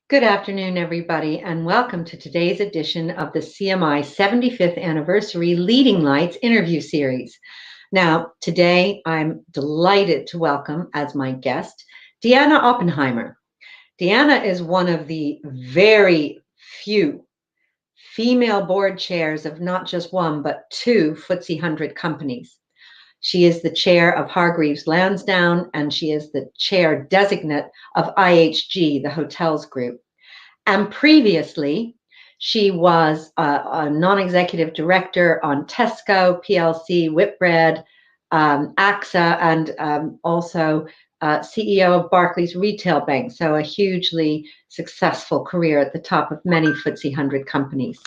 Good afternoon, everybody, and welcome to today's edition of the CMI 75th Anniversary Leading Lights interview series. Now, today I'm delighted to welcome as my guest, Deanna Oppenheimer. Deanna is one of the very few female board chairs of not just one, but two FTSE 100 companies. She is the chair of Hargreaves Lansdown, and she is the chair designate of IHG, the Hotels Group. And previously, she was a non-executive director on Tesco, PLC, Whitbread, AXA, and also CEO of Barclays Retail Bank. So a hugely successful career at the top of many FTSE 100 companies.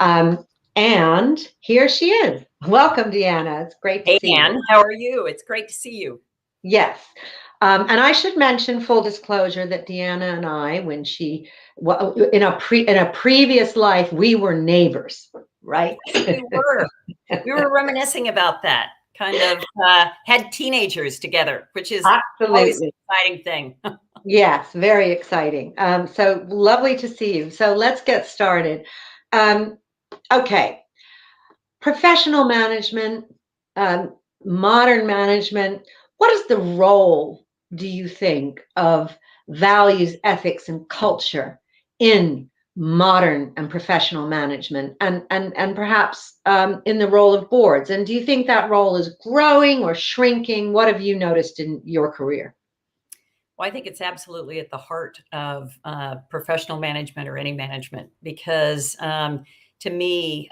And here she is. Welcome, Deanna. It's great to see you. Hey, Ann, how are you? It's great to see you. Yes. And I should mention, full disclosure, that Deanna and I, in a previous life, we were neighbors, right? We were reminiscing about that. Kind of had teenagers together, which is always an exciting thing. Yes, very exciting. So lovely to see you. So let's get started. Okay. Professional management, modern management. What is the role, do you think, of values, ethics, and culture in modern and professional management, and perhaps in the role of boards? And do you think that role is growing or shrinking? What have you noticed in your career? Well, I think it's absolutely at the heart of professional management or any management, because to me,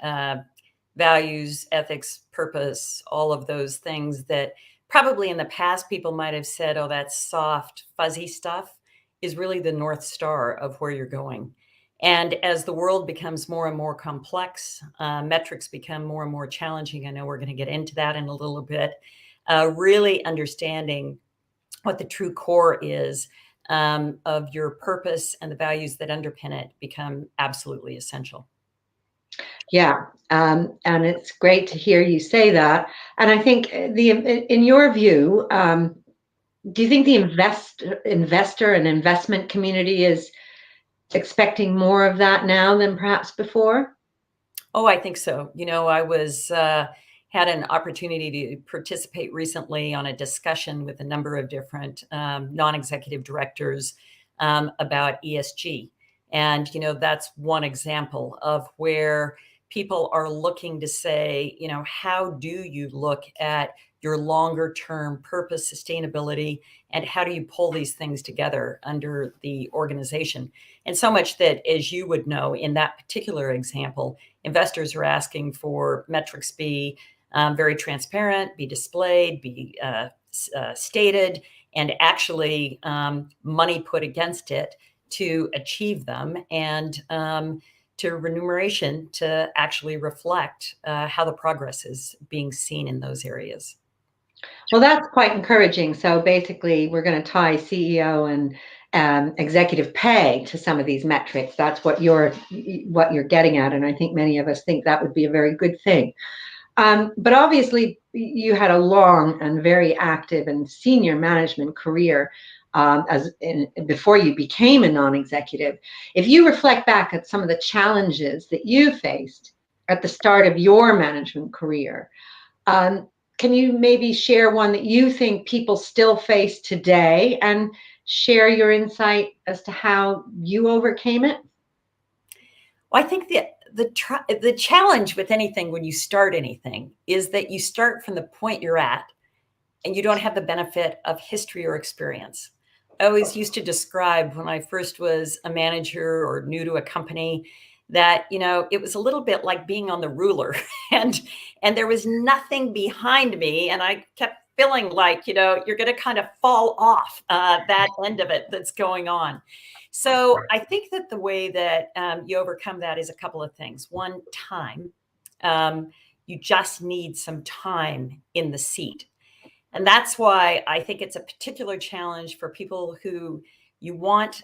values, ethics, purpose, all of those things that probably in the past people might have said, oh, that's soft, fuzzy stuff, is really the North Star of where you're going. And as the world becomes more and more complex, metrics become more and more challenging. I know we're going to get into that in a little bit. Really understanding what the true core is of your purpose and the values that underpin it become absolutely essential. Yeah, and it's great to hear you say that. And I think in your view, do you think the investor and investment community is expecting more of that now than perhaps before? Oh, I think so. You know, I had an opportunity to participate recently on a discussion with a number of different non-executive directors about ESG. And, you know, that's one example of where people are looking to say, you know, how do you look at your longer term purpose, sustainability, and how do you pull these things together under the organization? And so much that, as you would know, in that particular example, investors are asking for metrics be very transparent, be displayed, be stated, and actually money put against it to achieve them, and to remuneration to actually reflect how the progress is being seen in those areas. Well, that's quite encouraging. So basically, we're going to tie CEO and executive pay to some of these metrics. That's what you're getting at, and I think many of us think that would be a very good thing. But obviously, you had a long and very active and senior management career before you became a non-executive. If you reflect back at some of the challenges that you faced at the start of your management career, can you maybe share one that you think people still face today? And share your insight as to how you overcame it? Well, I think the challenge with anything when you start anything is that you start from the point you're at and you don't have the benefit of history or experience. I always used to describe when I first was a manager or new to a company that, it was a little bit like being on the ruler and there was nothing behind me. And I kept feeling like, you're going to kind of fall off that end of it that's going on. So I think that the way that you overcome that is a couple of things. One, time. You just need some time in the seat. And that's why I think it's a particular challenge for people who you want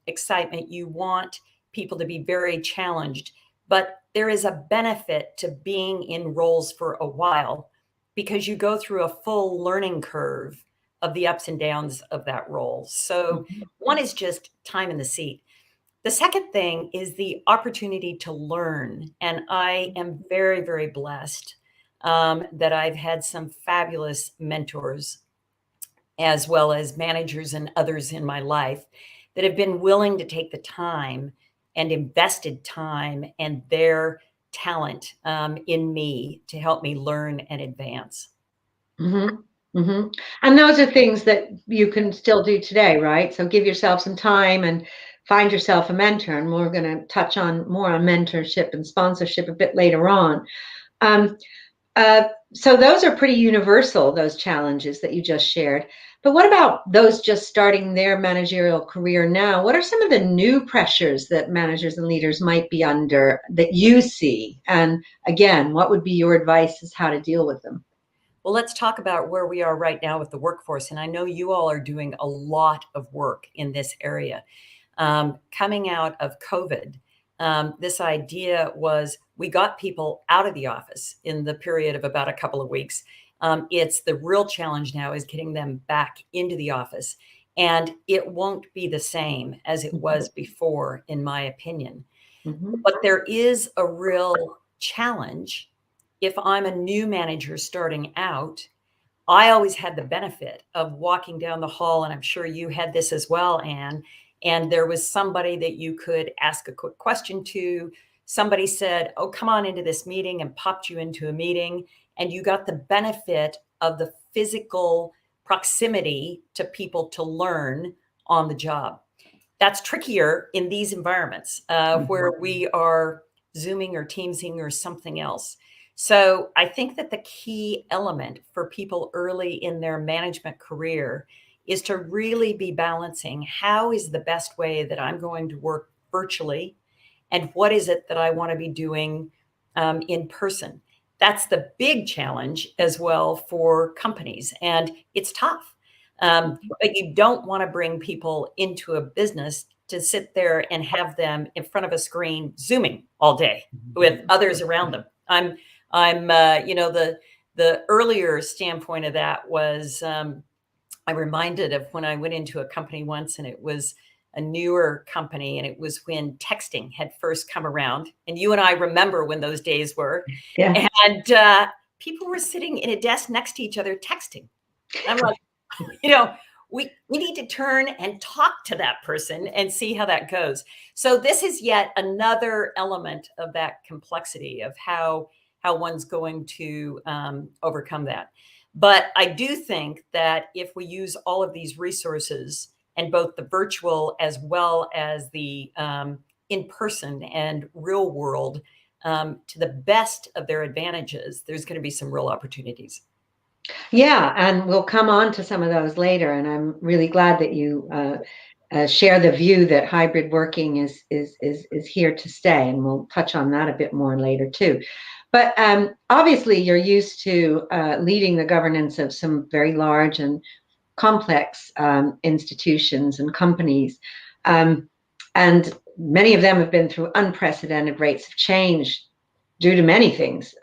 excitement, you want people to be very challenged, but there is a benefit to being in roles for a while because you go through a full learning curve of the ups and downs of that role. So one is just time in the seat. The second thing is the opportunity to learn. And I am very, very blessed that I've had some fabulous mentors, as well as managers and others in my life that have been willing to take the time and invested time and their talent in me to help me learn and advance. And those are things that you can still do today, right? So give yourself some time and find yourself a mentor. And we're going to touch on more on mentorship and sponsorship a bit later on. So those are pretty universal, those challenges that you just shared. But what about those just starting their managerial career now? What are some of the new pressures that managers and leaders might be under that you see? And again, what would be your advice as how to deal with them? Well, let's talk about where we are right now with the workforce. And I know you all are doing a lot of work in this area. Coming out of COVID, this idea was we got people out of the office in the period of about a couple of weeks. It's the real challenge now is getting them back into the office. And it won't be the same as it was before, in my opinion. But there is a real challenge. If I'm a new manager starting out, I always had the benefit of walking down the hall, and I'm sure you had this as well, Anne, and there was somebody that you could ask a quick question to. Somebody said, oh, come on into this meeting, and popped you into a meeting, and you got the benefit of the physical proximity to people to learn on the job. That's trickier in these environments where we are Zooming or Teamsing or something else. So I think that the key element for people early in their management career is to really be balancing how is the best way that I'm going to work virtually and what is it that I want to be doing in person. That's the big challenge as well for companies, and it's tough. But you don't want to bring people into a business to sit there and have them in front of a screen Zooming all day with others around them. The earlier standpoint of that was I'm reminded of when I went into a company once, and it was a newer company, and it was when texting had first come around. And you and I remember when those days were. Yeah. And people were sitting in a desk next to each other texting. I'm like, we need to turn and talk to that person and see how that goes. So this is yet another element of that complexity of how one's going to overcome that. But I do think that if we use all of these resources, and both the virtual as well as the in-person and real world to the best of their advantages, there's going to be some real opportunities. Yeah, and we'll come on to some of those later. And I'm really glad that you share the view that hybrid working is here to stay, and we'll touch on that a bit more later too. But obviously, you're used to leading the governance of some very large and complex institutions and companies, and many of them have been through unprecedented rates of change due to many things,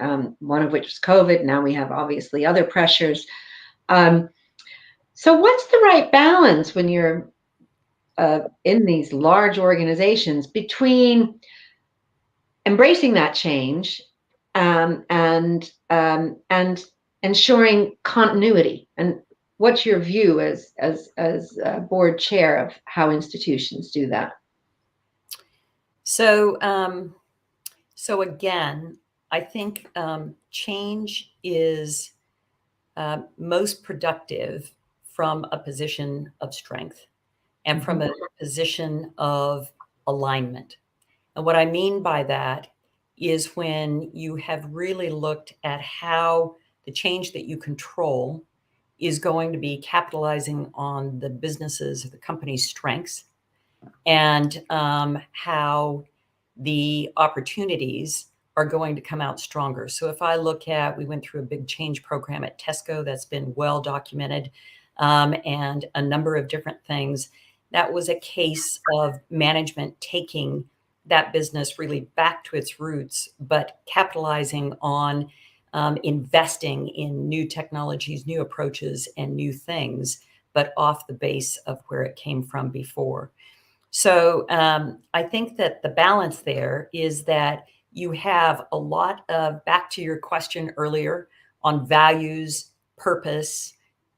one of which was COVID. Now we have obviously other pressures. So what's the right balance when you're in these large organizations between embracing that change and ensuring continuity? And what's your view as board chair of how institutions do that? So, so again, I think change is most productive from a position of strength and from a position of alignment. And what I mean by that is when you have really looked at how the change that you control is going to be capitalizing on the businesses or the company's strengths, and how the opportunities are going to come out stronger. So if I look at, we went through a big change program at Tesco that's been well documented, and a number of different things. That was a case of management taking that business really back to its roots, but capitalizing on investing in new technologies, new approaches, and new things, but off the base of where it came from before. So I think that the balance there is that you have a lot of, back to your question earlier on values, purpose,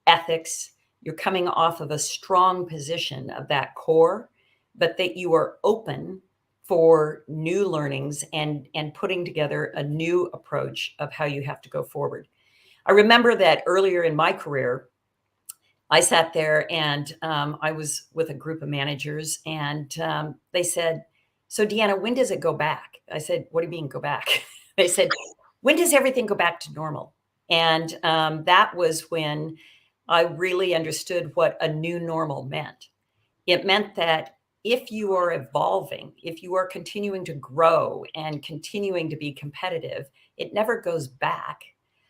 ethics, you're coming off of a strong position of that core, but that you are open for new learnings and putting together a new approach of how you have to go forward. I remember that earlier in my career, I sat there and I was with a group of managers, and they said, "So Deanna, when does it go back?" I said, "What do you mean go back?" They said, "When does everything go back to normal?" And that was when I really understood what a new normal meant. It meant that if you are evolving, if you are continuing to grow and continuing to be competitive, it never goes back,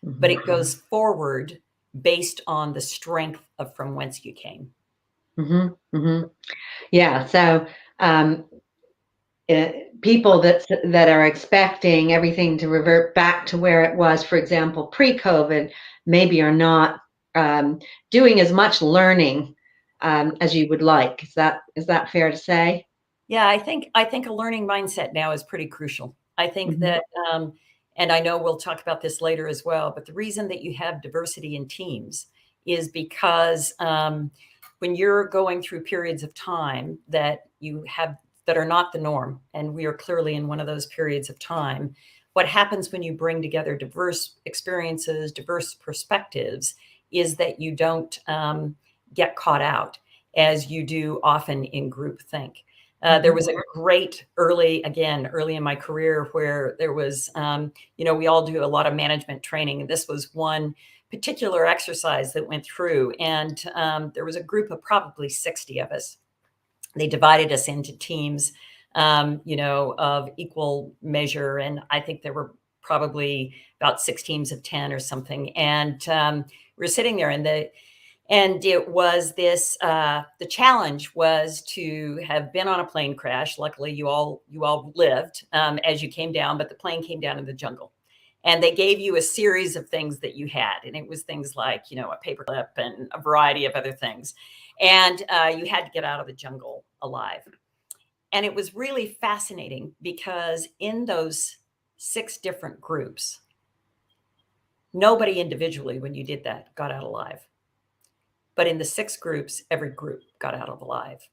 but it goes forward based on the strength of from whence you came. Yeah. So people that are expecting everything to revert back to where it was, for example, pre-COVID, maybe are not doing as much learning as you would like. Is that fair to say? Yeah, I think a learning mindset now is pretty crucial. I think that, and I know we'll talk about this later as well, but the reason that you have diversity in teams is because when you're going through periods of time that you have that are not the norm, and we are clearly in one of those periods of time, what happens when you bring together diverse experiences, diverse perspectives, is that you don't get caught out as you do often in groupthink. There was a great early in my career where there was, we all do a lot of management training. And this was one particular exercise that went through. And there was a group of probably 60 of us. They divided us into teams, of equal measure. And I think there were probably about 6 teams of 10 or something. And we were sitting there, and it was this, the challenge was to have been on a plane crash. Luckily, you all lived as you came down, but the plane came down in the jungle. And they gave you a series of things that you had. And it was things like, a paperclip and a variety of other things. And you had to get out of the jungle alive. And it was really fascinating because in those 6 different groups, nobody individually, when you did that, got out alive. But in the 6 groups, every group got out alive.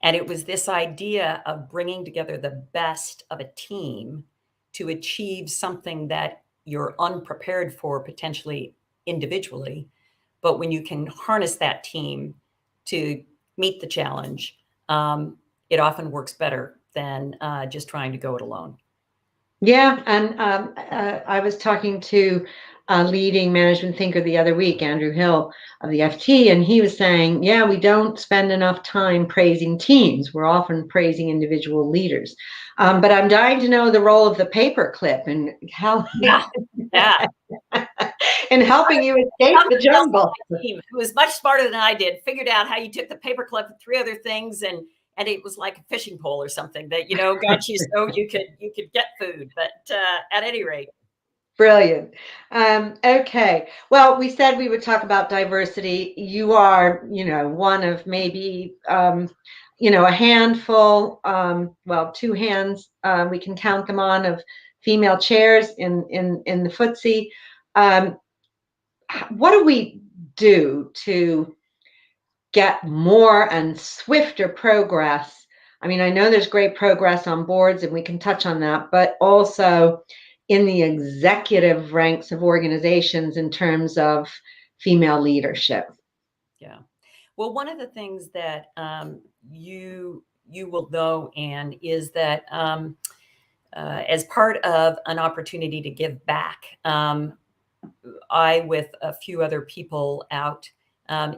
And it was this idea of bringing together the best of a team to achieve something that you're unprepared for potentially individually. But when you can harness that team to meet the challenge, it often works better than just trying to go it alone. Yeah, and I was talking to a leading management thinker the other week, Andrew Hill of the FT, and he was saying, yeah, we don't spend enough time praising teams. We're often praising individual leaders. But I'm dying to know the role of the paperclip and how in helping you escape the jungle. Who was much smarter than I did, figured out how you took the paperclip and 3 other things, and it was like a fishing pole or something that, got you so you could get food. But at any rate. Brilliant. Okay. Well, we said we would talk about diversity. You are, one of maybe, a handful, 2 hands, we can count them on, of female chairs in the FTSE. What do we do to get more and swifter progress? I mean, I know there's great progress on boards, and we can touch on that, but also in the executive ranks of organizations in terms of female leadership. Yeah. Well, one of the things that you will know, Anne, is that as part of an opportunity to give back, I, with a few other people out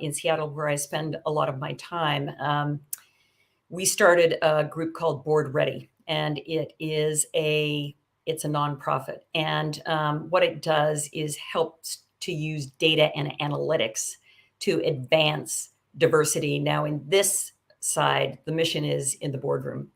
in Seattle, where I spend a lot of my time, we started a group called Board Ready, and it's a nonprofit. And what it does is helps to use data and analytics to advance diversity. Now, in this side, the mission is in the boardroom.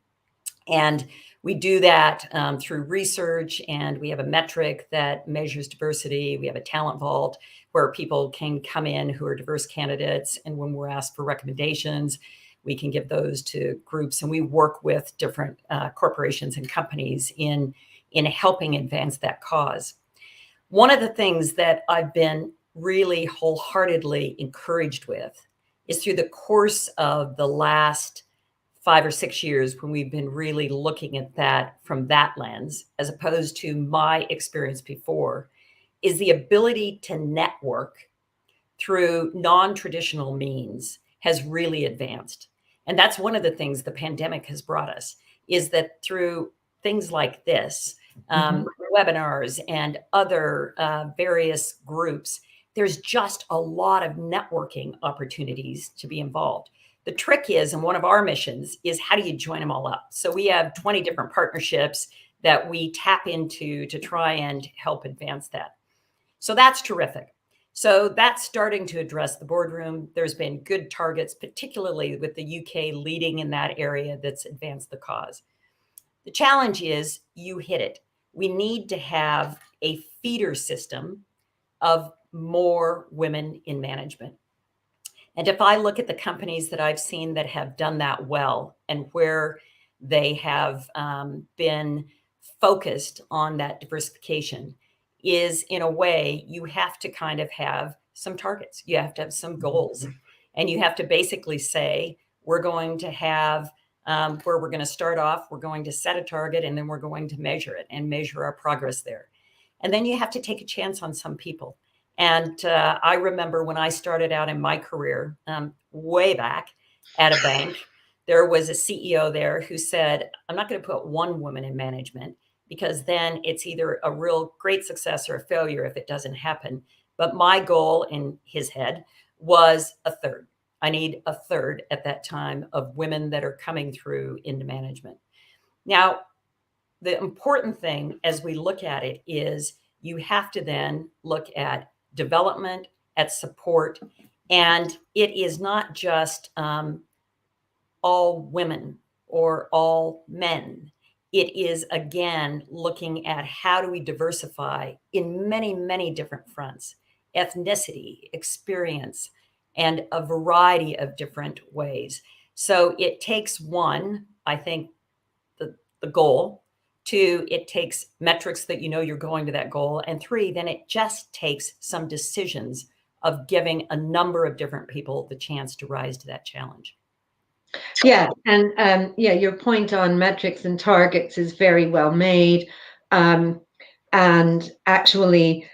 And we do that through research, and we have a metric that measures diversity. We have a talent vault where people can come in who are diverse candidates. And when we're asked for recommendations, we can give those to groups. And we work with different corporations and companies in helping advance that cause. One of the things that I've been really wholeheartedly encouraged with is through the course of the last 5 or 6 years, when we've been really looking at that from that lens, as opposed to my experience before, is the ability to network through non-traditional means has really advanced. And that's one of the things the pandemic has brought us, is that through things like this, webinars and other various groups, there's just a lot of networking opportunities to be involved. The trick is, and one of our missions is, how do you join them all up? So we have 20 different partnerships that we tap into to try and help advance that. So that's terrific. So that's starting to address the boardroom. There's been good targets, particularly with the UK leading in that area, that's advanced the cause. The challenge is, you hit it. We need to have a feeder system of more women in management. And if I look at the companies that I've seen that have done that well, and where they have been focused on that diversification, is, in a way, you have to kind of have some targets. You have to have some goals. And you have to basically say, we're going to have where we're going to start off, we're going to set a target, and then we're going to measure it and measure our progress there. And then you have to take a chance on some people. And I remember when I started out in my career, way back at a bank, there was a CEO there who said, I'm not going to put one woman in management, because then it's either a real great success or a failure if it doesn't happen. But my goal, in his head, was a third. I need a third at that time of women that are coming through into management. Now, the important thing as we look at it is, you have to then look at development, at support. And it is not just all women or all men. It is, again, looking at how do we diversify in many, many different fronts: ethnicity, experience, and a variety of different ways. So it takes, one, I think, the goal. Two, it takes metrics that you know you're going to that goal. And three, then it just takes some decisions of giving a number of different people the chance to rise to that challenge. Yeah, and your point on metrics and targets is very well made. And actually,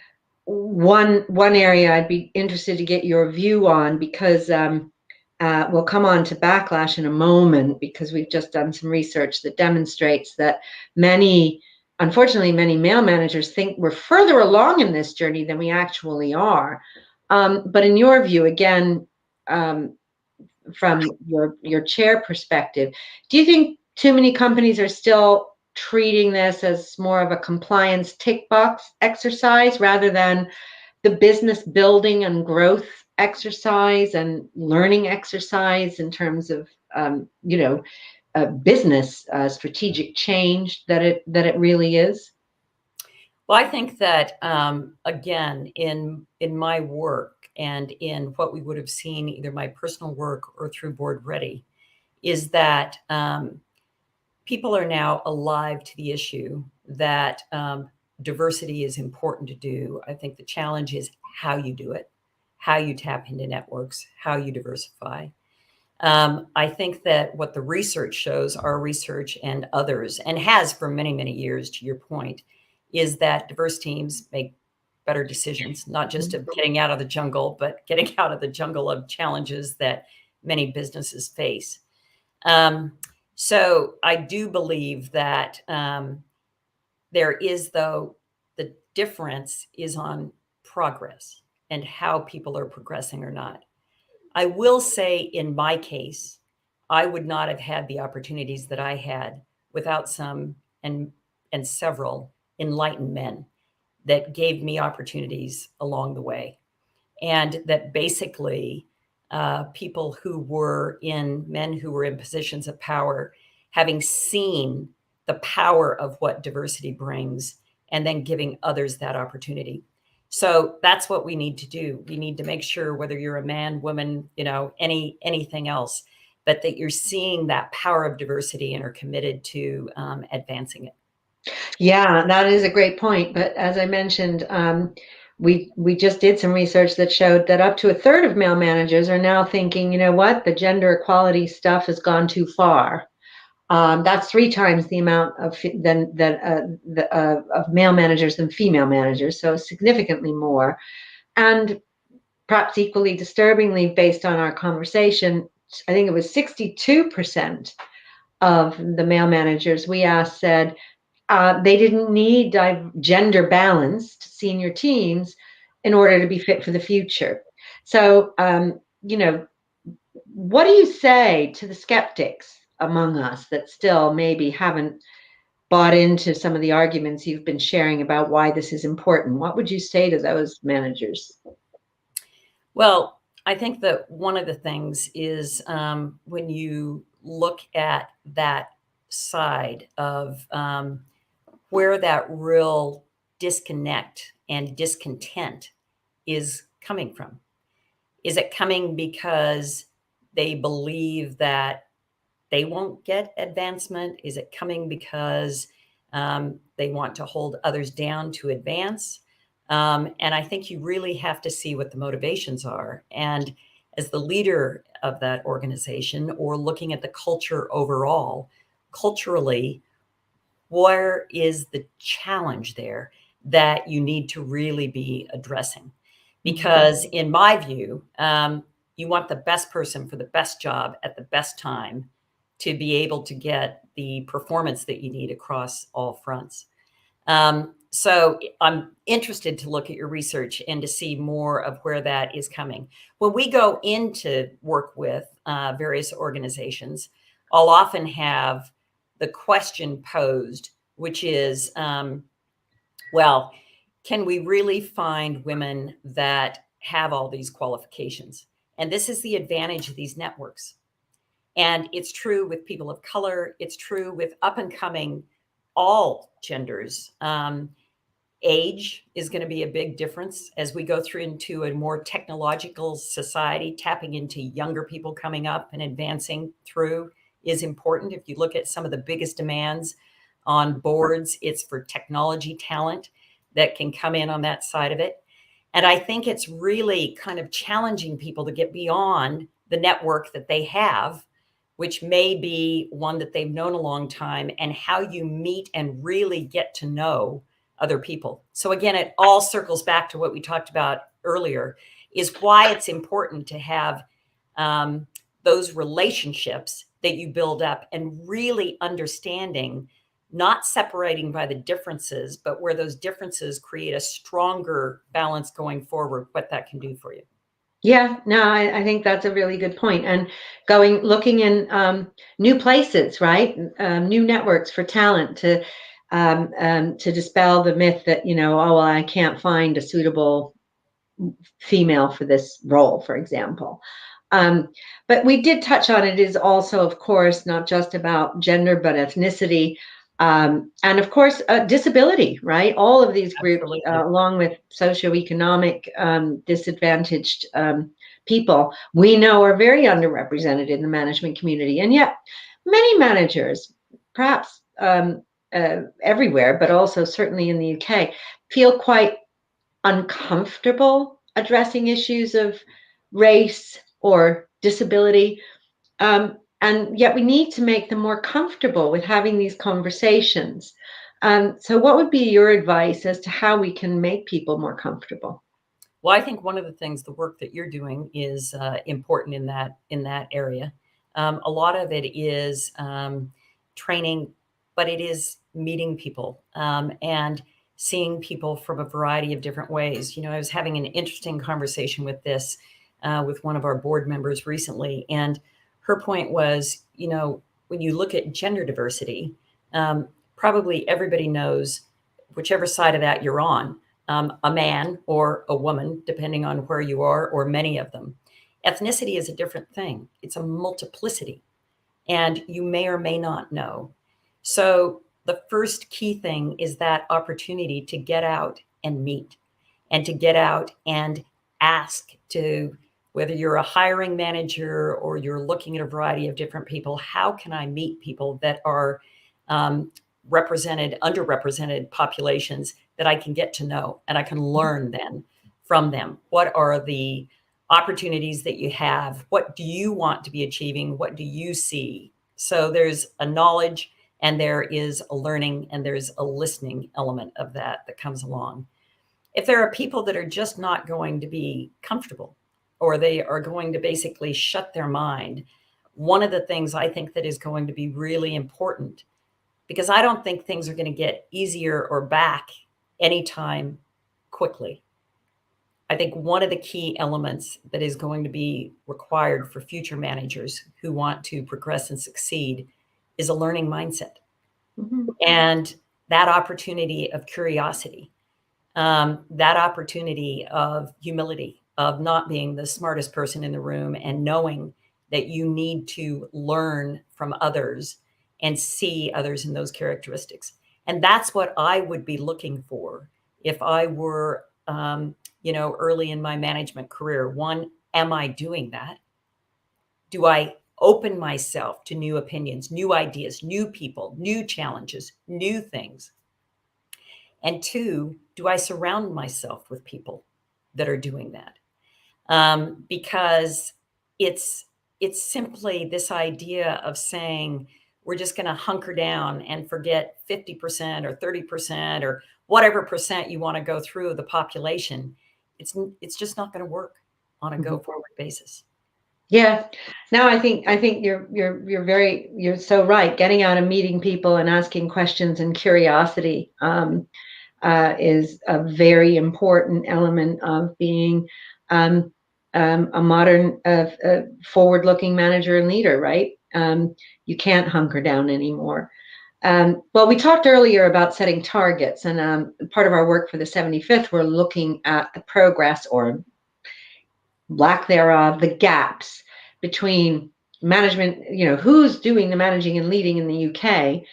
one area I'd be interested to get your view on, because we'll come on to backlash in a moment, because we've just done some research that demonstrates that unfortunately, many male managers think we're further along in this journey than we actually are. But in your view, again, from your chair perspective, do you think too many companies are still treating this as more of a compliance tick box exercise rather than the business building and growth exercise and learning exercise in terms of business strategic change that it really is? Well, I think that again, in my work and in what we would have seen, either my personal work or through Board Ready, is that people are now alive to the issue that diversity is important to do. I think the challenge is how you do it, how you tap into networks, how you diversify. I think that what the research shows, our research and others, and has for many, many years, to your point, is that diverse teams make better decisions, not just of getting out of the jungle, but getting out of the jungle of challenges that many businesses face. So I do believe that there is, though, the difference is on progress and how people are progressing or not. I will say in my case, I would not have had the opportunities that I had without some and several enlightened men that gave me opportunities along the way. And that basically people who were men who were in positions of power, having seen the power of what diversity brings, and then giving others that opportunity. So that's what we need to do. We need to make sure, whether you're a man, woman, anything else, but that you're seeing that power of diversity and are committed to advancing it. Yeah, that is a great point. But as I mentioned, we just did some research that showed that up to a third of male managers are now thinking, you know what, the gender equality stuff has gone too far. That's 3 times the amount of of male managers than female managers, so significantly more. And perhaps equally disturbingly, based on our conversation, I think it was 62% of the male managers we asked said they didn't need gender balanced senior teams in order to be fit for the future. So, what do you say to the skeptics among us that still maybe haven't bought into some of the arguments you've been sharing about why this is important? What would you say to those managers? Well, I think that one of the things is when you look at that side of where that real disconnect and discontent is coming from. Is it coming because they believe that they won't get advancement? Is it coming because they want to hold others down to advance? And I think you really have to see what the motivations are. And as the leader of that organization, or looking at the culture overall, culturally, where is the challenge there that you need to really be addressing? Because in my view, you want the best person for the best job at the best time to be able to get the performance that you need across all fronts. So I'm interested to look at your research and to see more of where that is coming. When we go into work with various organizations, I'll often have the question posed, which is, well, can we really find women that have all these qualifications? And this is the advantage of these networks. And it's true with people of color. It's true with up and coming all genders. Age is going to be a big difference as we go through into a more technological society. Tapping into younger people coming up and advancing through is important. If you look at some of the biggest demands on boards, it's for technology talent that can come in on that side of it. And I think it's really kind of challenging people to get beyond the network that they have, which may be one that they've known a long time, and how you meet and really get to know other people. So again, it all circles back to what we talked about earlier, is why it's important to have those relationships that you build up, and really understanding, not separating by the differences, but where those differences create a stronger balance going forward, what that can do for you. Yeah, no, I think that's a really good point. And looking in new places, right? New networks for talent to dispel the myth that, oh, well, I can't find a suitable female for this role, for example. But we did touch on it is also, of course, not just about gender, but ethnicity. And of course, disability, right? All of these groups, along with socioeconomic disadvantaged people, we know are very underrepresented in the management community. And yet many managers, perhaps everywhere, but also certainly in the UK, feel quite uncomfortable addressing issues of race or disability. And yet we need to make them more comfortable with having these conversations. So what would be your advice as to how we can make people more comfortable? Well, I think one of the things, the work that you're doing is important in that area. A lot of it is training, but it is meeting people and seeing people from a variety of different ways. I was having an interesting conversation with this with one of our board members recently, and her point was, when you look at gender diversity, probably everybody knows whichever side of that you're on. A man or a woman, depending on where you are, or many of them. Ethnicity is a different thing. It's a multiplicity, and you may or may not know. So the first key thing is that opportunity to get out and meet, and to get out and ask, to whether you're a hiring manager or you're looking at a variety of different people, how can I meet people that are underrepresented populations that I can get to know, and I can learn then from them? What are the opportunities that you have? What do you want to be achieving? What do you see? So there's a knowledge, and there is a learning, and there's a listening element of that comes along. If there are people that are just not going to be comfortable, or they are going to basically shut their mind, one of the things I think that is going to be really important, because I don't think things are going to get easier or back anytime quickly. I think one of the key elements that is going to be required for future managers who want to progress and succeed is a learning mindset. Mm-hmm. And that opportunity of curiosity, that opportunity of humility, of not being the smartest person in the room, and knowing that you need to learn from others and see others in those characteristics. And that's what I would be looking for if I were, early in my management career. One, am I doing that? Do I open myself to new opinions, new ideas, new people, new challenges, new things? And two, do I surround myself with people that are doing that? Because it's simply this idea of saying, we're just going to hunker down and forget 50% or 30% or whatever percent you want to go through the population. It's just not going to work on a go forward basis. Yeah. No, I think you're so right. Getting out and meeting people and asking questions and curiosity is a very important element of being a modern, forward-looking manager and leader, right? You can't hunker down anymore. Well, we talked earlier about setting targets, and part of our work for the 75th, we're looking at the progress or lack thereof, the gaps between management, who's doing the managing and leading in the UK,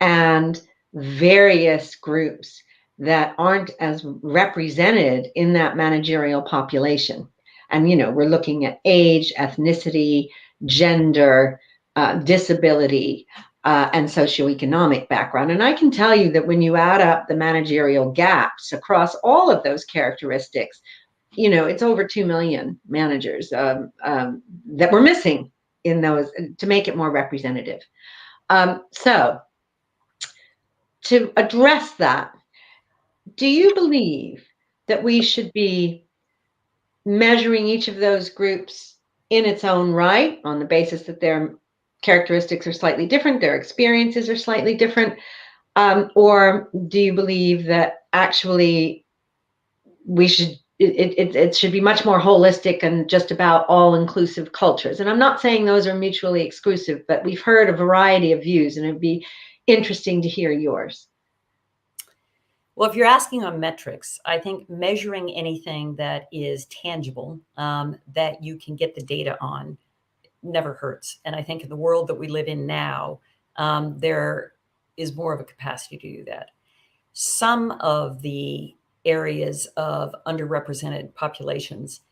and various groups that aren't as represented in that managerial population. And, we're looking at age, ethnicity, gender, disability, and socioeconomic background. And I can tell you that when you add up the managerial gaps across all of those characteristics, it's over 2 million managers that we're missing in those to make it more representative. So to address that, do you believe that we should be measuring each of those groups in its own right on the basis that their characteristics are slightly different, their experiences are slightly different? Or do you believe that actually it should be much more holistic and just about all-inclusive cultures? And I'm not saying those are mutually exclusive, but we've heard a variety of views, and it'd be interesting to hear yours. Well, if you're asking on metrics, I think measuring anything that is tangible, that you can get the data on, never hurts. And I think in the world that we live in now, there is more of a capacity to do that. Some of the areas of underrepresented populations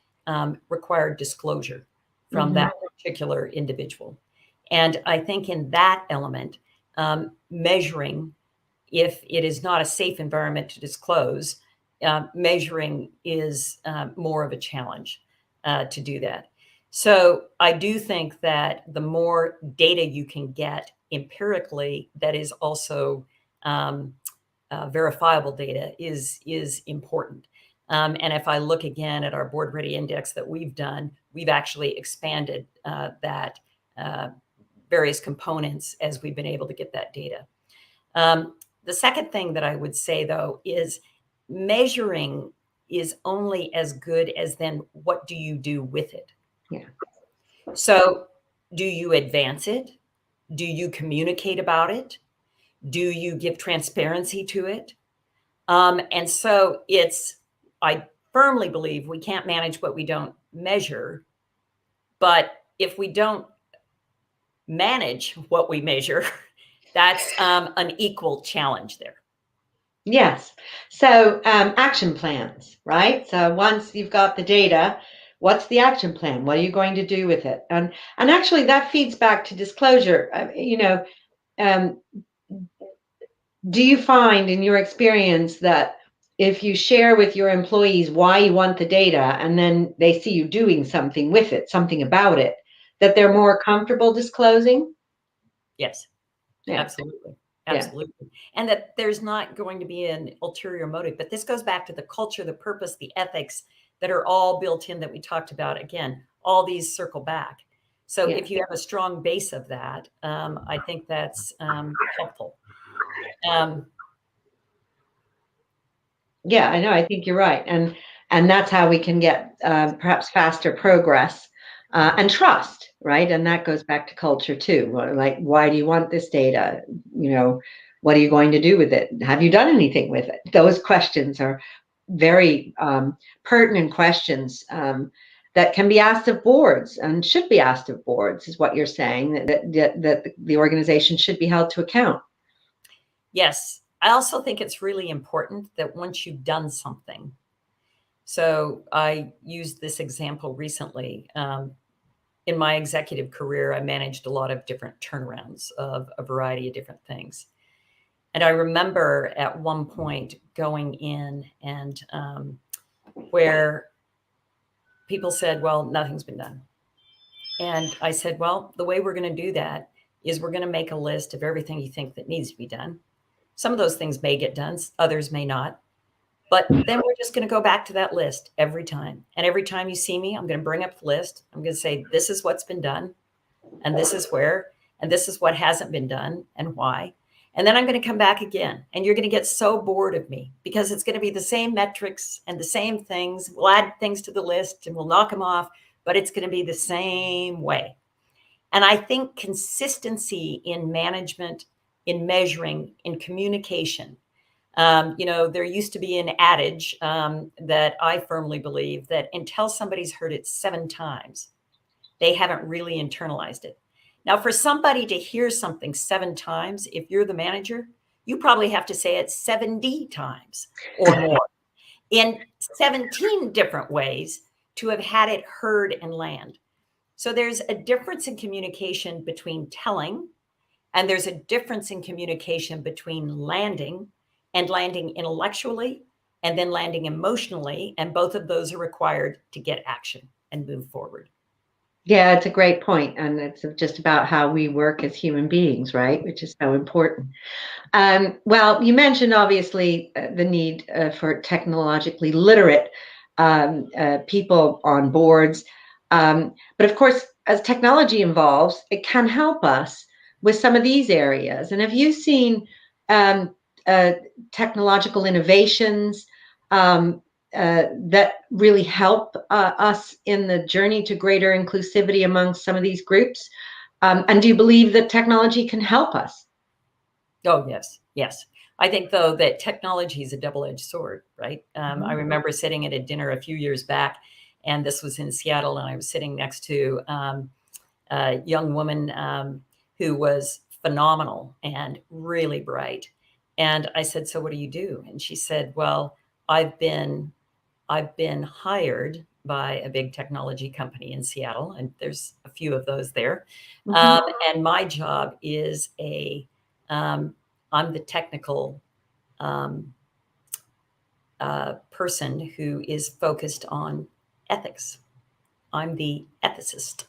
require disclosure from that particular individual. And I think in that element, measuring if it is not a safe environment to disclose, measuring is more of a challenge to do that. So I do think that the more data you can get empirically, that is also verifiable data is important. And if I look again at our Board Ready Index that we've done, we've actually expanded that various components as we've been able to get that data. The second thing that I would say, though, is measuring is only as good as then what do you do with it? Yeah. So do you advance it? Do you communicate about it? Do you give transparency to it? And so I firmly believe we can't manage what we don't measure. But if we don't manage what we measure, that's an equal challenge there. Yes. So action plans, right? So once you've got the data, what's the action plan? What are you going to do with it? And actually that feeds back to disclosure. Do you find in your experience that if you share with your employees why you want the data and then they see you doing something with it, something about it, that they're more comfortable disclosing? Yes, Yeah. absolutely. Absolutely. Yeah. And that there's not going to be an ulterior motive, but this goes back to the culture, the purpose, the ethics that are all built in that we talked about. Again, all these circle back. So if you have a strong base of that, I think that's helpful. Yeah, I know. I think you're right. And that's how we can get perhaps faster progress and trust, right? And that goes back to culture too. Like, why do you want this data? What are you going to do with it? Have you done anything with it? Those questions are very pertinent questions that can be asked of boards and should be asked of boards, is what you're saying, that the organization should be held to account. Yes. I also think it's really important that once you've done something, so I used this example recently. In my executive career, I managed a lot of different turnarounds of a variety of different things. And I remember at one point going in and where people said, well, nothing's been done. And I said, well, the way we're going to do that is we're going to make a list of everything you think that needs to be done. Some of those things may get done, others may not. But then we're just going to go back to that list every time. And every time you see me, I'm going to bring up the list. I'm going to say, this is what's been done, and this is where, and this is what hasn't been done and why. And then I'm going to come back again. And you're going to get so bored of me because it's going to be the same metrics and the same things. We'll add things to the list and we'll knock them off, but it's going to be the same way. And I think consistency in management, in measuring, in communication. There used to be an adage that I firmly believe that until somebody's heard it 7 times, they haven't really internalized it. Now, for somebody to hear something 7 times, if you're the manager, you probably have to say it 70 times or more in 17 different ways to have had it heard and land. So there's a difference in communication between telling, and there's a difference in communication between landing and landing intellectually and then landing emotionally. And both of those are required to get action and move forward. Yeah, it's a great point. And it's just about how we work as human beings, right? Which is so important. Well, you mentioned obviously the need for technologically literate people on boards. But of course, as technology evolves, it can help us with some of these areas. And have you seen technological innovations that really help us in the journey to greater inclusivity among some of these groups? And do you believe that technology can help us? Oh, yes. Yes. I think, though, that technology is a double-edged sword, right? I remember sitting at a dinner a few years back, and this was in Seattle, and I was sitting next to a young woman who was phenomenal and really bright. And I said, so what do you do? And she said, well, I've been hired by a big technology company in Seattle, and there's a few of those there. And my job is I'm the technical person who is focused on ethics. I'm the ethicist,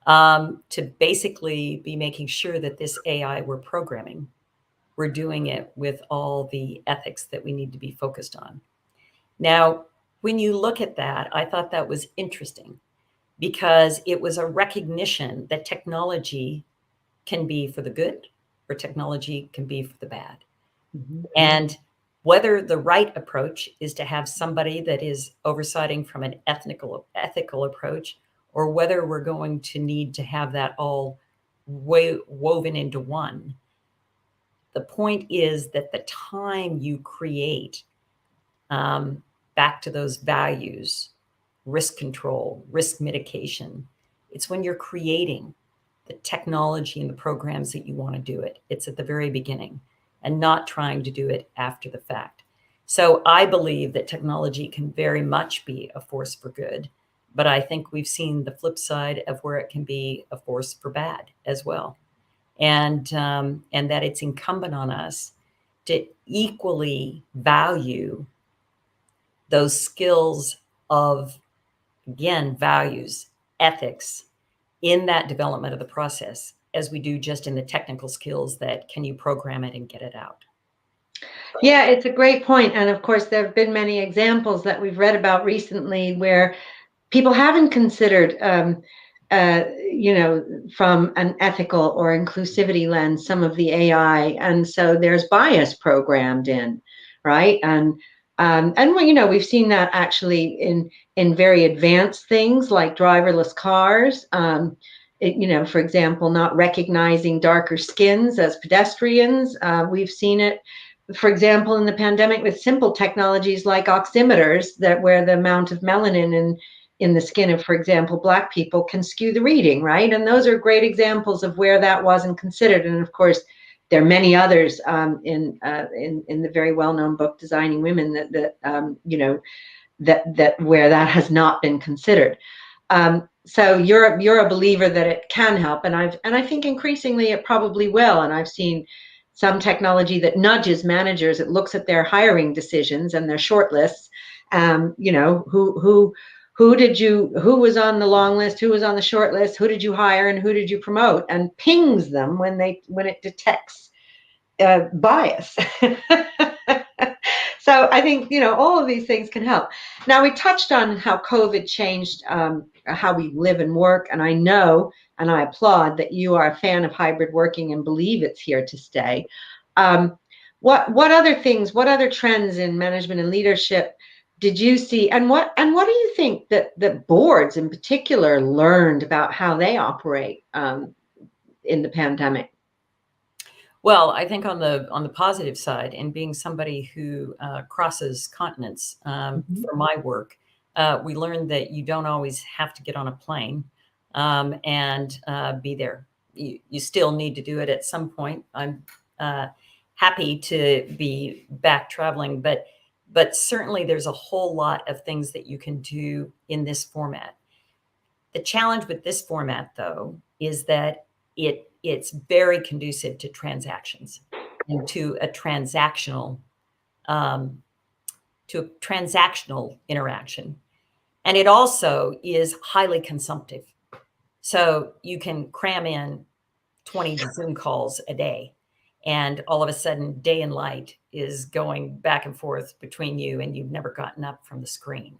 to basically be making sure that this AI we're programming, we're doing it with all the ethics that we need to be focused on. Now, when you look at that, I thought that was interesting because it was a recognition that technology can be for the good or technology can be for the bad. Mm-hmm. And whether the right approach is to have somebody that is oversighting from an ethical approach, or whether we're going to need to have that all woven into one. The point is that the time you create, back to those values, risk control, risk mitigation, it's when you're creating the technology and the programs that you want to do it. It's at the very beginning and not trying to do it after the fact. So I believe that technology can very much be a force for good, but I think we've seen the flip side of where it can be a force for bad as well. And that it's incumbent on us to equally value those skills of, again, values, ethics in that development of the process as we do just in the technical skills that can you program it and get it out. Yeah, it's a great point. And of course, there have been many examples that we've read about recently where people haven't considered, from an ethical or inclusivity lens, some of the AI. And so there's bias programmed in, right? And we've seen that actually in very advanced things like driverless cars. For example, not recognizing darker skins as pedestrians. We've seen it, for example, in the pandemic with simple technologies like oximeters where the amount of melanin in the skin of, for example, Black people can skew the reading, right? And those are great examples of where that wasn't considered. And of course, there are many others in the very well-known book Designing Women that where that has not been considered. So you're a believer that it can help, and I think increasingly it probably will. And I've seen some technology that nudges managers. It looks at their hiring decisions and their shortlists. Who was on the long list, who was on the short list, who did you hire, and who did you promote, and pings them when it detects bias. So I think, all of these things can help. Now, we touched on how COVID changed how we live and work. And I know, and I applaud that you are a fan of hybrid working and believe it's here to stay. What other things, what other trends in management and leadership did you see? And what do you think that boards in particular learned about how they operate in the pandemic? Well, I think on the positive side, and being somebody who crosses continents for my work, we learned that you don't always have to get on a plane and be there. You still need to do it at some point. I'm happy to be back traveling, but certainly there's a whole lot of things that you can do in this format. The challenge with this format, though, is that it's very conducive to transactions and to a transactional interaction. And it also is highly consumptive. So you can cram in 20 Zoom calls a day, and all of a sudden day and light is going back and forth between you, and you've never gotten up from the screen.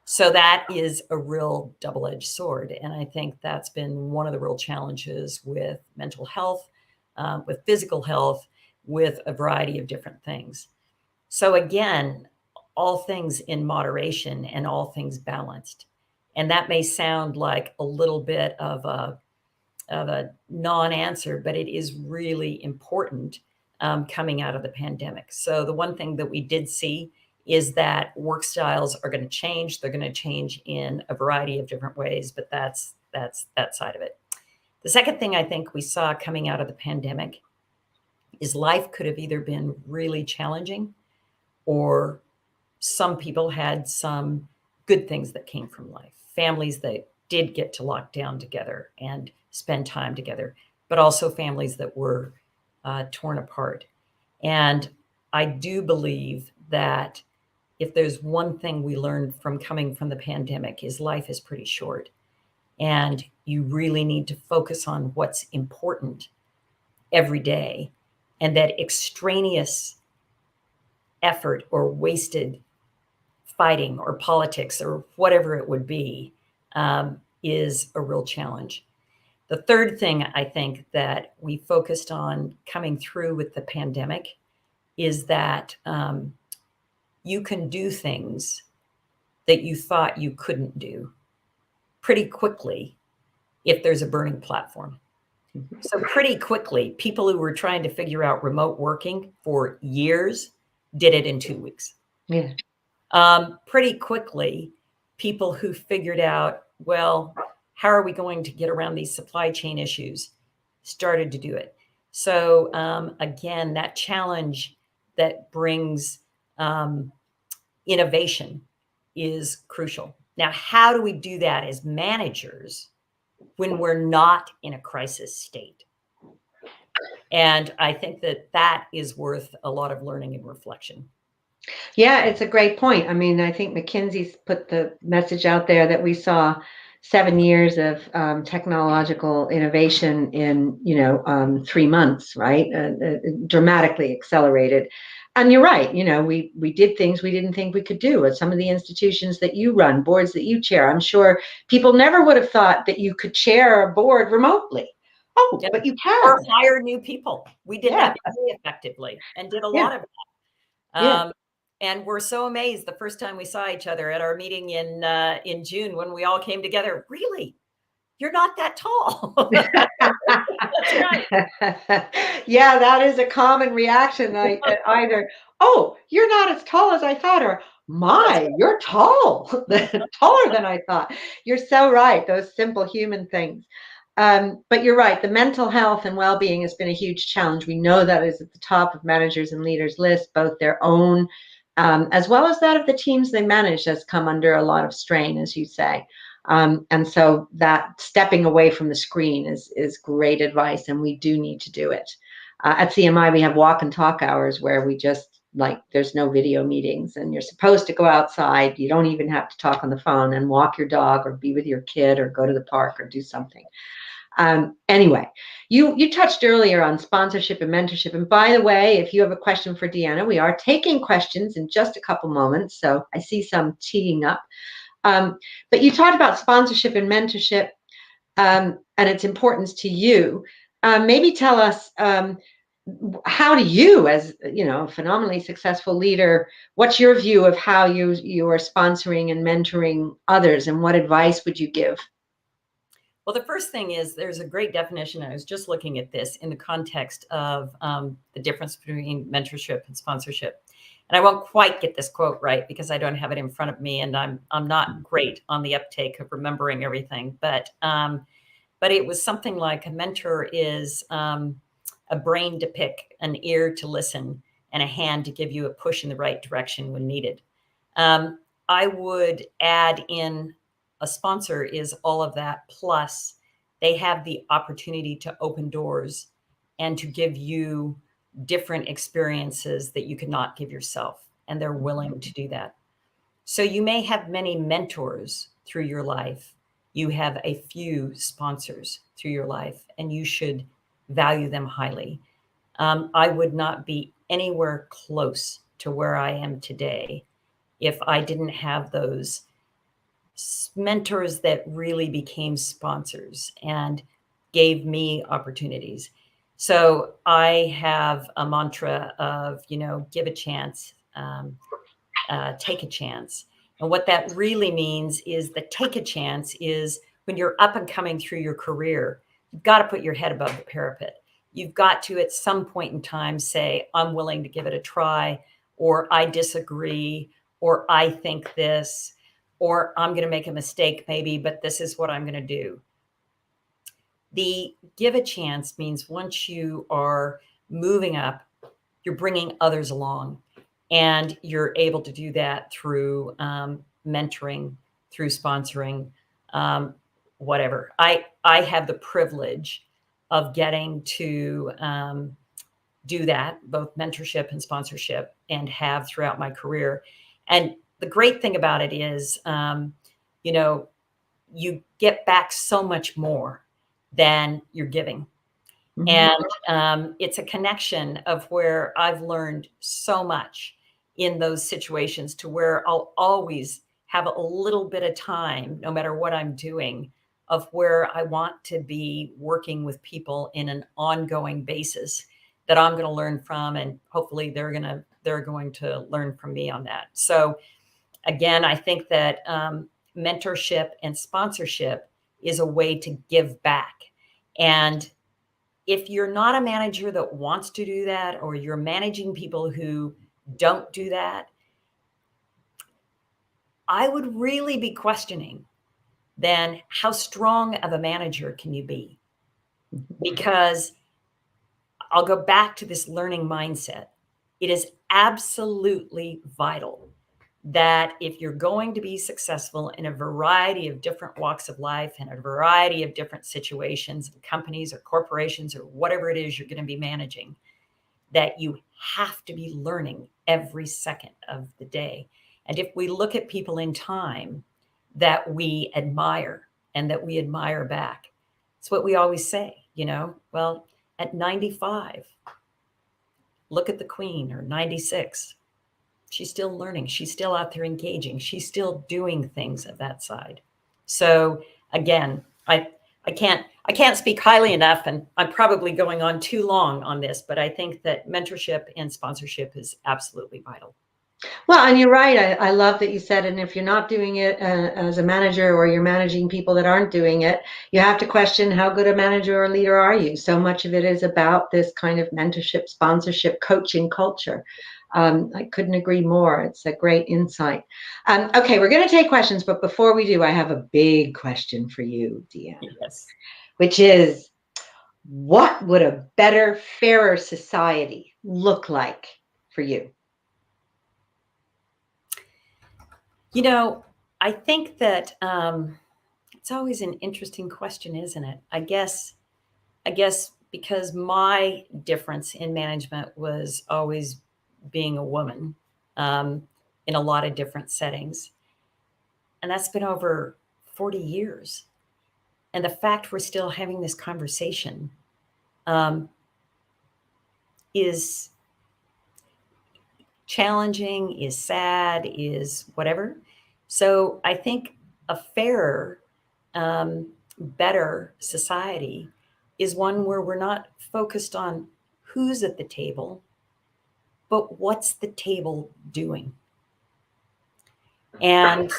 So that is a real double-edged sword. And I think that's been one of the real challenges with mental health, with physical health, with a variety of different things. So again, all things in moderation and all things balanced. And that may sound like a little bit of a non-answer, but it is really important coming out of the pandemic. So the one thing that we did see is that work styles are going to change. They're going to change in a variety of different ways, but that's that side of it. The second thing I think we saw coming out of the pandemic is life could have either been really challenging, or some people had some good things that came from life. Families that did get to lock down together and spend time together, but also families that were torn apart. And I do believe that if there's one thing we learned from coming from the pandemic, is life is pretty short. And you really need to focus on what's important every day. And that extraneous effort or wasted fighting or politics or whatever it would be is a real challenge. The third thing I think that we focused on coming through with the pandemic is that you can do things that you thought you couldn't do pretty quickly if there's a burning platform. So pretty quickly, people who were trying to figure out remote working for years did it in 2 weeks. Yeah. Pretty quickly, people who figured out, well, how are we going to get around these supply chain issues, started to do it. So again, that challenge that brings innovation is crucial. Now, how do we do that as managers when we're not in a crisis state? And I think that that is worth a lot of learning and reflection. Yeah, it's a great point. I mean, I think McKinsey's put the message out there that we saw 7 years of technological innovation in, 3 months, right? Dramatically accelerated. And you're right. We did things we didn't think we could do at some of the institutions that you run, boards that you chair. I'm sure people never would have thought that you could chair a board remotely. Oh, Yeah. but you can. Or hire new people. We did Yeah. that very effectively and did a Yeah. lot of that. Yeah. And we're so amazed the first time we saw each other at our meeting in June when we all came together. Really? You're not that tall. That's right. Yeah, that is a common reaction. Either, oh, you're not as tall as I thought, or my, you're tall, taller than I thought. You're so right. Those simple human things. But you're right. The mental health and well-being has been a huge challenge. We know that is at the top of managers and leaders' list, both their own as well as that of the teams they manage has come under a lot of strain, as you say. And so that stepping away from the screen is great advice, and we do need to do it. At CMI, we have walk and talk hours where we just there's no video meetings, and you're supposed to go outside. You don't even have to talk on the phone, and walk your dog or be with your kid or go to the park or do something. Anyway, you touched earlier on sponsorship and mentorship. And by the way, if you have a question for Deanna, we are taking questions in just a couple moments. So I see some teeing up. But you talked about sponsorship and mentorship and its importance to you. Maybe tell us, how do you, as a phenomenally successful leader, what's your view of how you are sponsoring and mentoring others, and what advice would you give? Well, the first thing is there's a great definition. I was just looking at this in the context of the difference between mentorship and sponsorship. And I won't quite get this quote right because I don't have it in front of me, and I'm not great on the uptake of remembering everything. But it was something like a mentor is a brain to pick, an ear to listen, and a hand to give you a push in the right direction when needed. I would add in a sponsor is all of that, plus they have the opportunity to open doors and to give you different experiences that you could not give yourself, and they're willing to do that. So you may have many mentors through your life. You have a few sponsors through your life, and you should value them highly. I would not be anywhere close to where I am today if I didn't have those mentors that really became sponsors and gave me opportunities. So I have a mantra of, give a chance, take a chance. And what that really means is that take a chance is when you're up and coming through your career, you've got to put your head above the parapet. You've got to, at some point in time, say, I'm willing to give it a try, or I disagree, or I think this, or I'm going to make a mistake maybe, but this is what I'm going to do. The give a chance means once you are moving up, you're bringing others along, and you're able to do that through mentoring, through sponsoring, whatever. I have the privilege of getting to do that, both mentorship and sponsorship, and have throughout my career. And the great thing about it is, you get back so much more than you're giving. Mm-hmm. And it's a connection of where I've learned so much in those situations, to where I'll always have a little bit of time, no matter what I'm doing, of where I want to be working with people in an ongoing basis that I'm going to learn from, and hopefully they're going to learn from me on that. So again, I think that mentorship and sponsorship is a way to give back. And if you're not a manager that wants to do that, or you're managing people who don't do that, I would really be questioning then how strong of a manager can you be? Because I'll go back to this learning mindset. It is absolutely vital that if you're going to be successful in a variety of different walks of life and a variety of different situations, companies or corporations or whatever it is you're going to be managing, that you have to be learning every second of the day. And if we look at people in time that we admire and that we admire back, it's what we always say, well, at 95, look at the Queen, or 96. She's still learning. She's still out there engaging. She's still doing things of that side. So again, I can't speak highly enough, and I'm probably going on too long on this, but I think that mentorship and sponsorship is absolutely vital. Well, and you're right. I love that you said, and if you're not doing it as a manager, or you're managing people that aren't doing it, you have to question how good a manager or leader are you. So much of it is about this kind of mentorship, sponsorship, coaching culture. I couldn't agree more. It's a great insight. Okay, we're going to take questions, but before we do, I have a big question for you, Deanna. Yes. Which is, what would a better, fairer society look like for you? I think that it's always an interesting question, isn't it? I guess because my difference in management was always being a woman in a lot of different settings. And that's been over 40 years. And the fact we're still having this conversation is challenging, is sad, is whatever. So I think a fairer, better society is one where we're not focused on who's at the table, but what's the table doing. And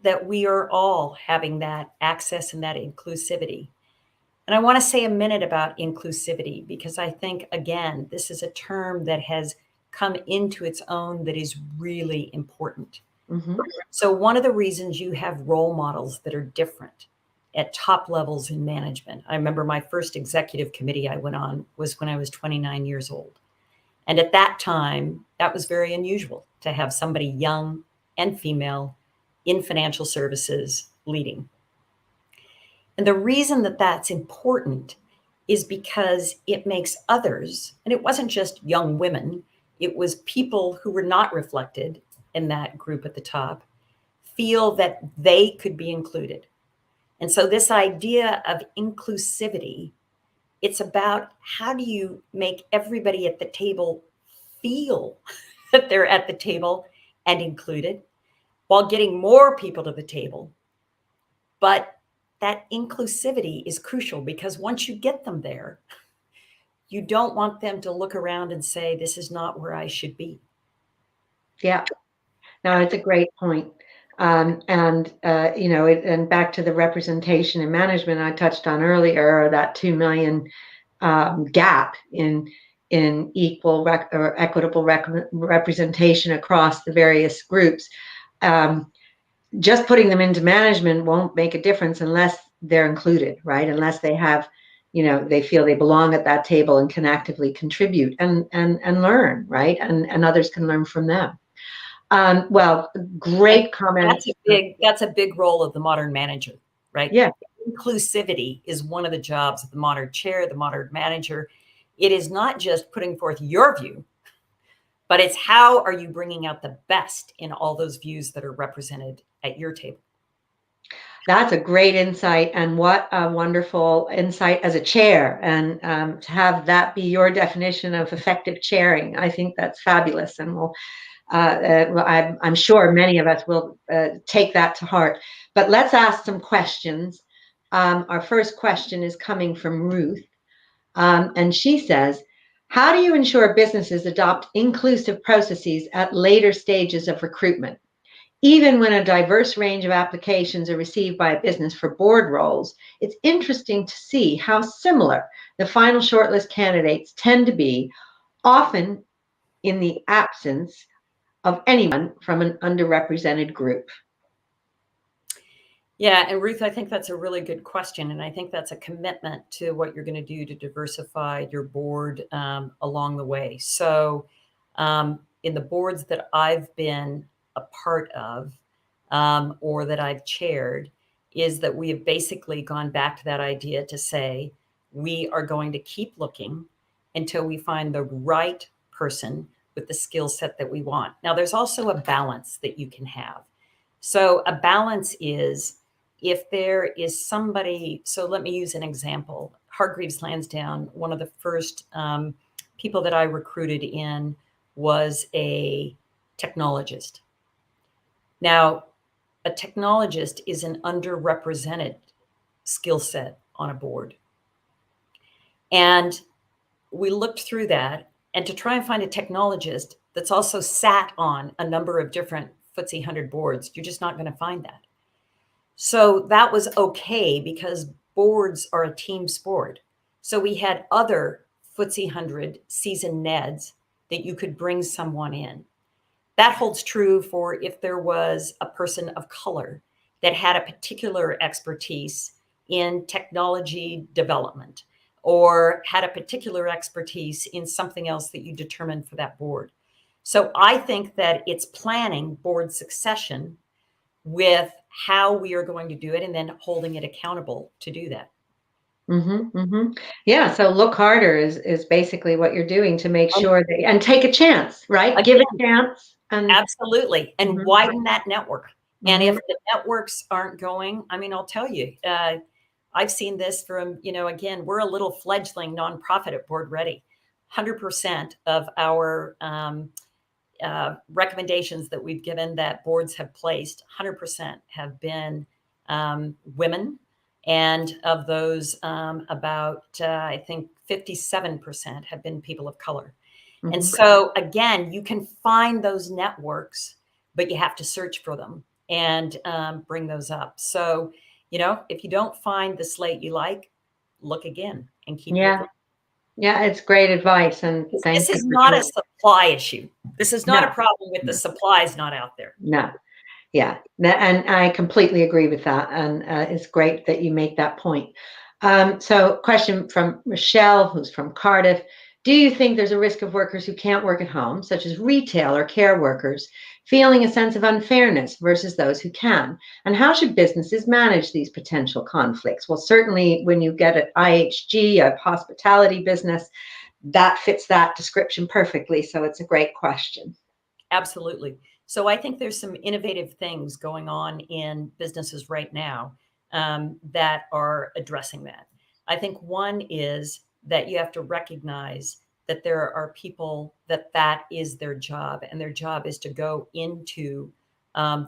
that we are all having that access and that inclusivity. And I want to say a minute about inclusivity, because I think, again, this is a term that has come into its own that is really important. Mm-hmm. So one of the reasons you have role models that are different at top levels in management. I remember my first executive committee I went on was when I was 29 years old. And at that time, that was very unusual to have somebody young and female in financial services leading. And the reason that that's important is because it makes others, and it wasn't just young women, it was people who were not reflected in that group at the top, feel that they could be included. And so this idea of inclusivity, it's about how do you make everybody at the table feel that they're at the table and included, while getting more people to the table. But that inclusivity is crucial, because once you get them there, you don't want them to look around and say, this is not where I should be. Yeah, no, it's a great point. And back to the representation in management I touched on earlier, that 2 million gap in equal or equitable representation across the various groups. Just putting them into management won't make a difference unless they're included, right? Unless they have, they feel they belong at that table and can actively contribute and learn, right? And others can learn from them. Well, great comment. That's a big role of the modern manager, right? Yeah. Inclusivity is one of the jobs of the modern chair, the modern manager. It is not just putting forth your view, but it's how are you bringing out the best in all those views that are represented at your table. That's a great insight, and what a wonderful insight as a chair, and to have that be your definition of effective chairing. I think that's fabulous, and I'm sure many of us will take that to heart. But let's ask some questions. Our first question is coming from Ruth, and she says, how do you ensure businesses adopt inclusive processes at later stages of recruitment? Even when a diverse range of applications are received by a business for board roles, it's interesting to see how similar the final shortlist candidates tend to be, often in the absence of anyone from an underrepresented group. Yeah, and Ruth, I think that's a really good question. And I think that's a commitment to what you're going to do to diversify your board along the way. So in the boards that I've been a part of or that I've chaired, is that we have basically gone back to that idea to say, we are going to keep looking until we find the right person with the skill set that we want. Now, there's also a balance that you can have. So a balance is, if there is somebody, so let me use an example. Hargreaves Lansdown, one of the first people that I recruited in was a technologist. Now, a technologist is an underrepresented skill set on a board. And we looked through that, and to try and find a technologist that's also sat on a number of different FTSE 100 boards, you're just not going to find that. So that was okay, because boards are a team sport. So we had other FTSE 100 seasoned NEDs that you could bring someone in. That holds true for if there was a person of color that had a particular expertise in technology development, or had a particular expertise in something else that you determined for that board. So I think that it's planning board succession with how we are going to do it, and then holding it accountable to do that. Yeah, so look harder is basically what you're doing to make sure that, and take a chance, right? Again, give a chance. And absolutely. And widen that network. And if the networks aren't going, I mean, I'll tell you, I've seen this from, again, we're a little fledgling nonprofit at Board Ready. 100% of our recommendations that we've given that boards have placed, 100% have been women. And of those, about, I think 57% have been people of color. And so, again, you can find those networks, but you have to search for them and bring those up. So, if you don't find the slate you like, look again and keep looking. Yeah, it's great advice. And this is not a supply issue. This is not a problem with the supplies not out there. No. Yeah, and I completely agree with that. And it's great that you make that point. So question from Michelle, who's from Cardiff. Do you think there's a risk of workers who can't work at home, such as retail or care workers, feeling a sense of unfairness versus those who can? And how should businesses manage these potential conflicts? Well, certainly when you get an IHG, a hospitality business, that fits that description perfectly. So it's a great question. Absolutely. So I think there's some innovative things going on in businesses right now that are addressing that. I think one is that you have to recognize that there are people that is their job, and their job is to go into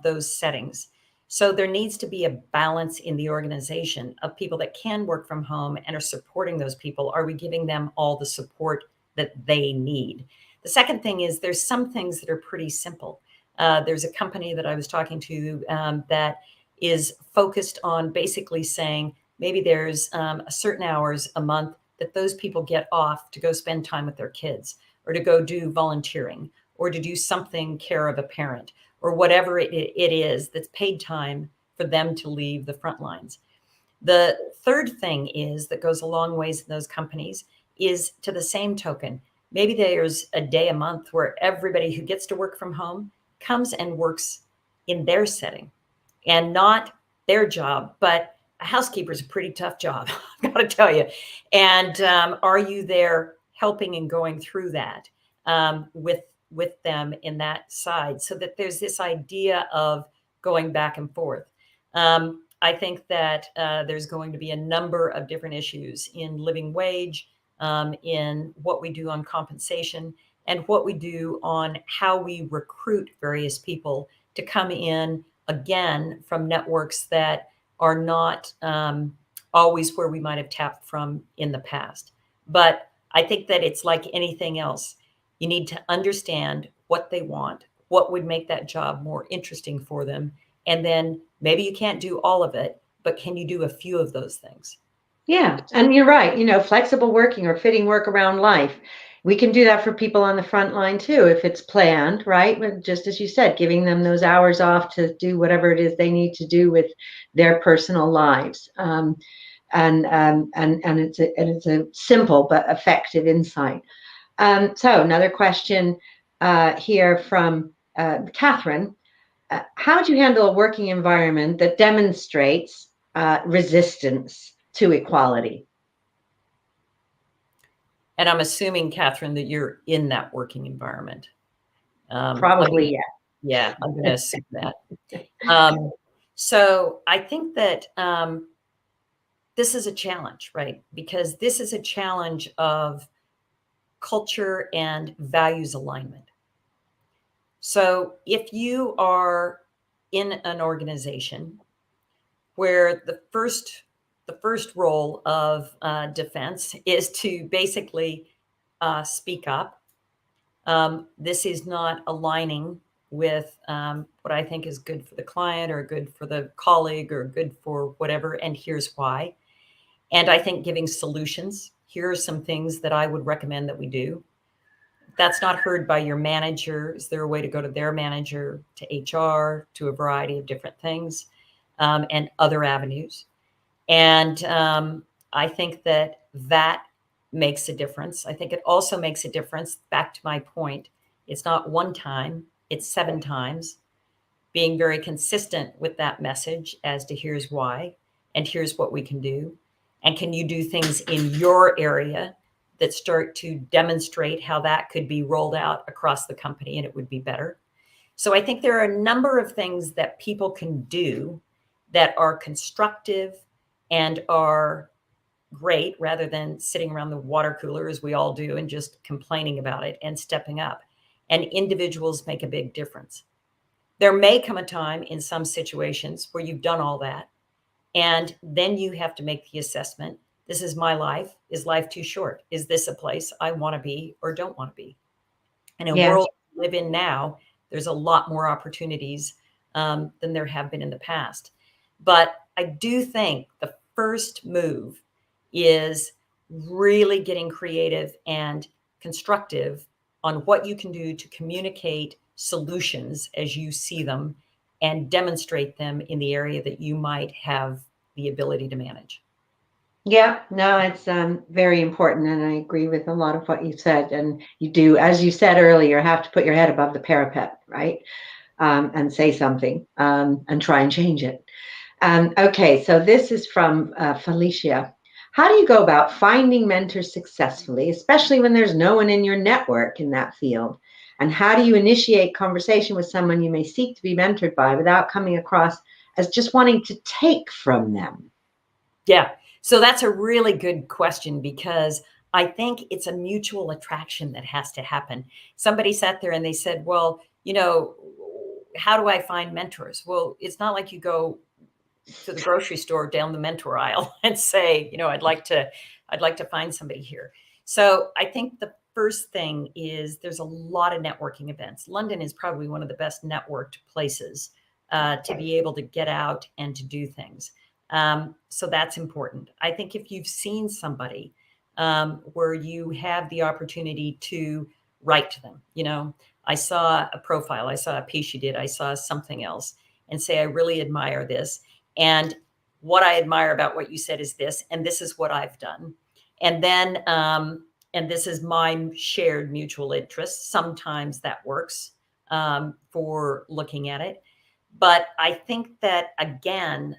those settings. So there needs to be a balance in the organization of people that can work from home and are supporting those people. Are we giving them all the support that they need? The second thing is, there's some things that are pretty simple. There's a company that I was talking to that is focused on basically saying, maybe there's a certain hours a month that those people get off to go spend time with their kids, or to go do volunteering, or to do something care of a parent, or whatever it is that's paid time for them to leave the front lines. The third thing is, that goes a long ways in those companies, is to the same token, maybe there's a day a month where everybody who gets to work from home comes and works in their setting, and not their job, but a housekeeper is a pretty tough job, I've got to tell you. And are you there helping and going through that with with them in that side, so that there's this idea of going back and forth. I think that there's going to be a number of different issues in living wage, in what we do on compensation, and what we do on how we recruit various people to come in, again, from networks that are not always where we might have tapped from in the past. But I think that it's like anything else. You need to understand what they want, what would make that job more interesting for them. And then maybe you can't do all of it, but can you do a few of those things? Yeah, and you're right. Flexible working or fitting work around life. We can do that for people on the front line too, if it's planned, right? But just as you said, giving them those hours off to do whatever it is they need to do with their personal lives. And it's a simple but effective insight. So another question here from Catherine. How would you handle a working environment that demonstrates resistance to equality? And I'm assuming, Catherine, that you're in that working environment. Probably, yeah. Yeah, I'm going to assume that. So I think that this is a challenge, right? Because this is a challenge of culture and values alignment. So if you are in an organization where the first role of defense is to basically speak up, this is not aligning with what I think is good for the client or good for the colleague or good for whatever, and here's why. And I think giving solutions, here are some things that I would recommend that we do. That's not heard by your manager. Is there a way to go to their manager, to HR, to a variety of different things, and other avenues? And I think that makes a difference. I think it also makes a difference, back to my point, it's not one time, it's 7 times, being very consistent with that message as to here's why, and here's what we can do. And can you do things in your area that start to demonstrate how that could be rolled out across the company and it would be better? So I think there are a number of things that people can do that are constructive and are great, rather than sitting around the water cooler as we all do and just complaining about it, and stepping up. And individuals make a big difference. There may come a time in some situations where you've done all that, and then you have to make the assessment. This is my life. Is life too short? Is this a place I want to be or don't want to be? And in a world we live in now, there's a lot more opportunities than there have been in the past. But I do think the first move is really getting creative and constructive on what you can do to communicate solutions as you see them and demonstrate them in the area that you might have the ability to manage. Yeah, no, it's very important. And I agree with a lot of what you said. And you do, as you said earlier, have to put your head above the parapet, right? And say something and try and change it. Okay, so this is from Felicia. How do you go about finding mentors successfully, especially when there's no one in your network in that field? And how do you initiate conversation with someone you may seek to be mentored by without coming across as just wanting to take from them? Yeah, so that's a really good question, because I think it's a mutual attraction that has to happen. Somebody sat there and they said, well, how do I find mentors? Well, it's not like you go to the grocery store down the mentor aisle and say, I'd like to find somebody here. So I think the first thing is there's a lot of networking events. London is probably one of the best networked places to be able to get out and to do things. So that's important. I think if you've seen somebody where you have the opportunity to write to them, I saw a profile, I saw a piece you did, I saw something else, and say, I really admire this. And what I admire about what you said is this, and this is what I've done. And then, and this is my shared mutual interest. Sometimes that works for looking at it. But I think that, again,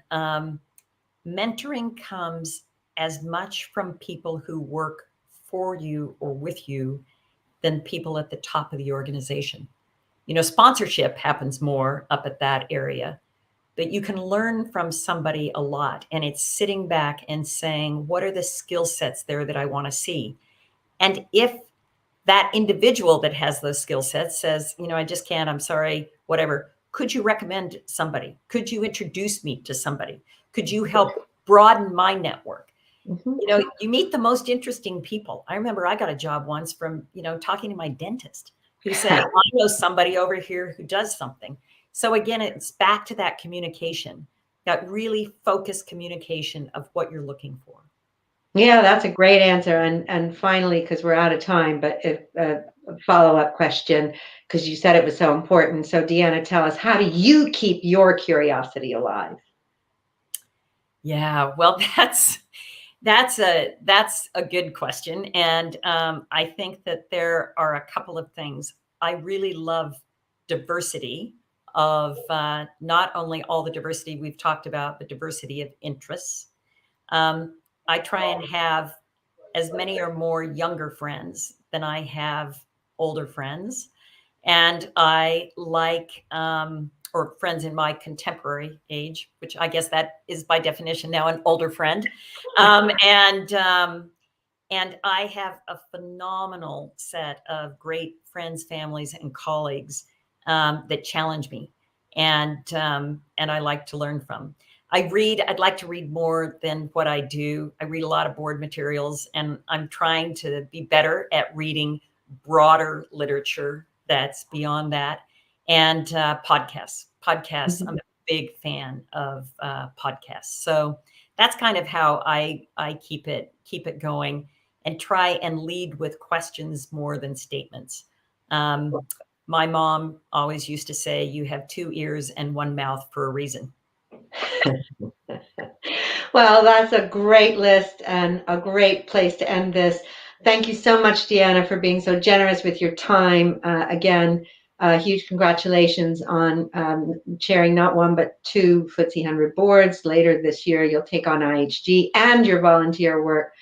mentoring comes as much from people who work for you or with you than people at the top of the organization. You know, sponsorship happens more up at that area, but you can learn from somebody a lot. And it's sitting back and saying, what are the skill sets there that I want to see? And if that individual that has those skill sets says, you know, I just can't, I'm sorry, whatever, could you recommend somebody? Could you introduce me to somebody? Could you help broaden my network? You know, you meet the most interesting people. I remember I got a job once from, you know, talking to my dentist who said, I know somebody over here who does something. So again, it's back to that communication, that really focused communication of what you're looking for. Yeah, that's a great answer. And finally, because we're out of time, but a follow-up question, because you said it was so important. So Deanna, tell us, how do you keep your curiosity alive? Yeah, well, that's a good question. And I think that there are a couple of things. I really love diversity of not only all the diversity we've talked about, but diversity of interests. I try and have as many or more younger friends than I have older friends. And I like, or friends in my contemporary age, which I guess that is by definition now an older friend. And I have a phenomenal set of great friends, families, and colleagues that challenge me, and I like to learn from. I'd like to read more than what I do. I read a lot of board materials, and I'm trying to be better at reading broader literature that's beyond that. And podcasts. I'm a big fan of podcasts. So that's kind of how I keep it going, and try and lead with questions more than statements. My mom always used to say, you have 2 ears and 1 mouth for a reason. Well, that's a great list and a great place to end this. Thank you so much, Deanna, for being so generous with your time. Again, huge congratulations on chairing not 1, but 2 FTSE 100 boards. Later this year, you'll take on IHG and your volunteer work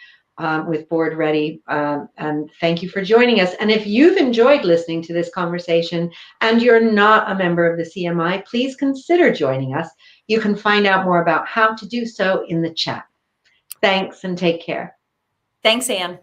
with Board Ready. And thank you for joining us. And if you've enjoyed listening to this conversation and you're not a member of the CMI, please consider joining us. You can find out more about how to do so in the chat. Thanks and take care. Thanks, Ann.